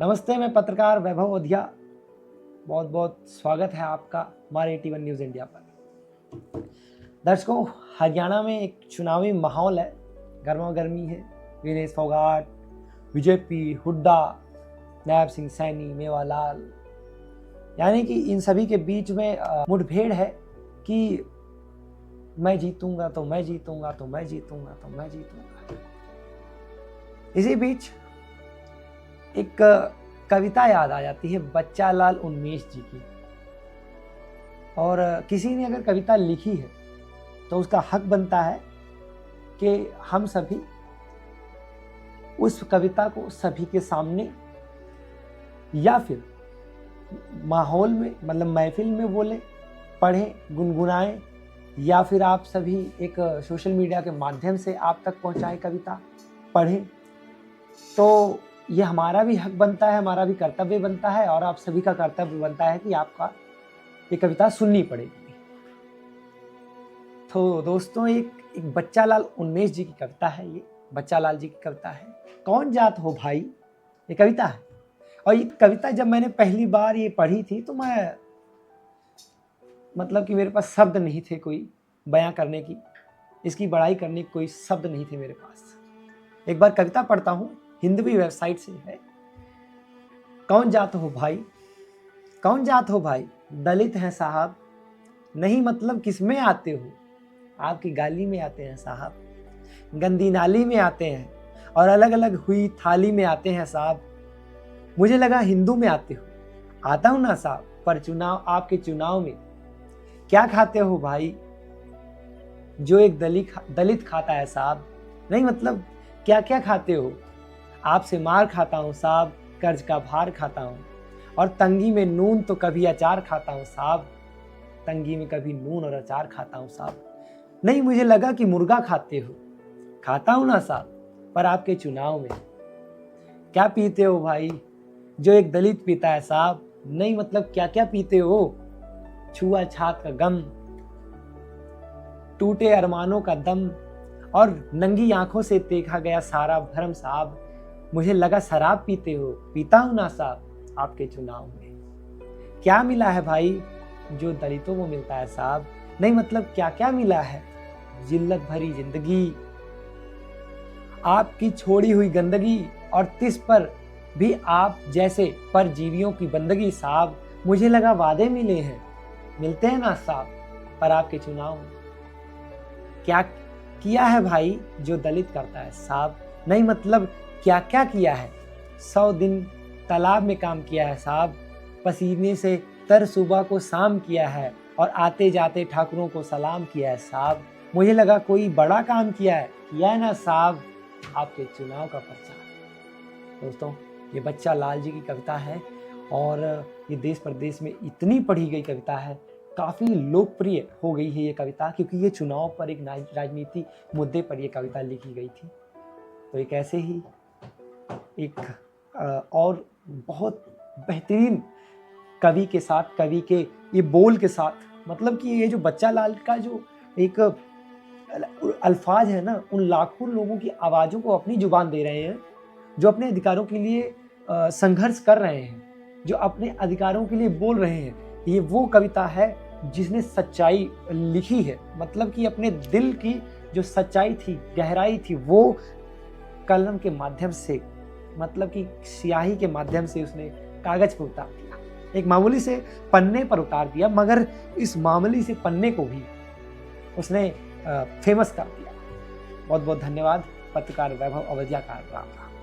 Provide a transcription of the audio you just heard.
नमस्ते, मैं पत्रकार वैभव ओधिया। बहुत बहुत स्वागत है आपका हमारे 81 न्यूज़ इंडिया पर। दर्शकों, हरियाणा में एक चुनावी माहौल है, गर्मा गर्मी है। विनेश फोगाट, बीजेपी, हुड्डा, नायब सिंह सैनी, मेवालाल, यानी कि इन सभी के बीच में मुठभेड़ है कि मैं जीतूंगा तो मैं जीतूंगा तो मैं जीतूंगा तो मैं जीतूंगा। इसी बीच एक कविता याद आ जाती है बच्चा लाल उन्मेष जी की। और किसी ने अगर कविता लिखी है तो उसका हक बनता है कि हम सभी उस कविता को सभी के सामने या फिर माहौल में, मतलब महफिल में बोले, पढ़ें, गुनगुनाएं, या फिर आप सभी एक सोशल मीडिया के माध्यम से आप तक पहुंचाएं कविता, पढ़ें। तो ये हमारा भी हक बनता है, हमारा भी कर्तव्य बनता है, और आप सभी का कर्तव्य बनता है कि आपका ये कविता सुननी पड़ेगी। तो दोस्तों, एक बच्चा लाल उन्मेष जी की कविता है। ये बच्चा लाल जी की कविता है, कौन जात हो भाई, ये कविता है। और ये कविता जब मैंने पहली बार ये पढ़ी थी तो मैं, मतलब कि मेरे पास शब्द नहीं थे कोई बयां करने की, इसकी बड़ाई करने की कोई शब्द नहीं थे मेरे पास। एक बार कविता पढ़ता हूँ, हिंदवी वेबसाइट से है। कौन जात हो भाई, कौन जात हो भाई, दलित हैं साहब, नहीं मतलब किसमें आते हो, आपकी गाली में आते हैं साहब, गंदी नाली में आते हैं और अलग अलग हुई थाली में आते हैं साहब। मुझे लगा हिंदू में आते हो, आता हूं ना साहब, पर चुनाव, आपके चुनाव में क्या खाते हो भाई, जो एक दलित खाता है साहब, नहीं मतलब क्या क्या खाते हो, आपसे मार खाता हूँ साहब, कर्ज का भार खाता हूँ, और तंगी में नून तो कभी अचार खाता हूँ साहब, तंगी में कभी नून और अचार खाता हूँ साहब। नहीं मुझे लगा कि मुर्गा खाते हो, खाता हूँ ना साहब, पर आपके चुनाव में क्या पीते हो भाई, जो एक दलित पीता है साहब, नहीं मतलब क्या क्या पीते हो, छुआछूत का गम, टूटे अरमानों का दम, और नंगी आंखों से देखा गया सारा भरम साहब। मुझे लगा शराब पीते हो, पीता हूं ना साहब, आपके चुनाव में क्या मिला है भाई, जो दलितों को मिलता है साहब, नहीं मतलब क्या क्या मिला है, जिल्लत भरी जिंदगी, आपकी छोड़ी हुई गंदगी, और तिस पर भी आप जैसे परजीवियों की बंदगी साहब। मुझे लगा वादे मिले हैं, मिलते हैं ना साहब, पर आपके चुनाव में क्या किया है भाई, जो दलित करता है साहब, नहीं मतलब क्या क्या किया है। 100 दिन तालाब में काम किया है साहब, पसीने से तर सुबह को शाम किया है, और आते जाते ठाकुरों को सलाम किया है साहब। मुझे लगा कोई बड़ा काम किया है ना साहब, आपके चुनाव का प्रचार। दोस्तों, ये बच्चा लाल जी की कविता है, और ये देश प्रदेश में इतनी पढ़ी गई कविता है, काफ़ी लोकप्रिय हो गई है ये कविता, क्योंकि ये चुनाव पर एक राजनीति मुद्दे पर ये कविता लिखी गई थी। तो एक ऐसे ही एक और बहुत बेहतरीन कवि के साथ, कवि के ये बोल के साथ, मतलब कि ये जो बच्चा लाल का जो एक अल्फाज है ना, उन लाखों लोगों की आवाज़ों को अपनी जुबान दे रहे हैं, जो अपने अधिकारों के लिए संघर्ष कर रहे हैं, जो अपने अधिकारों के लिए बोल रहे हैं। ये वो कविता है जिसने सच्चाई लिखी है, मतलब कि अपने दिल की जो सच्चाई थी, गहराई थी, वो कलम के माध्यम से, मतलब कि स्याही के माध्यम से उसने कागज पर उतार दिया, एक मामूली से पन्ने पर उतार दिया, मगर इस मामूली से पन्ने को भी उसने फेमस कर दिया। बहुत बहुत धन्यवाद। पत्रकार वैभव ओधिया का राम राम।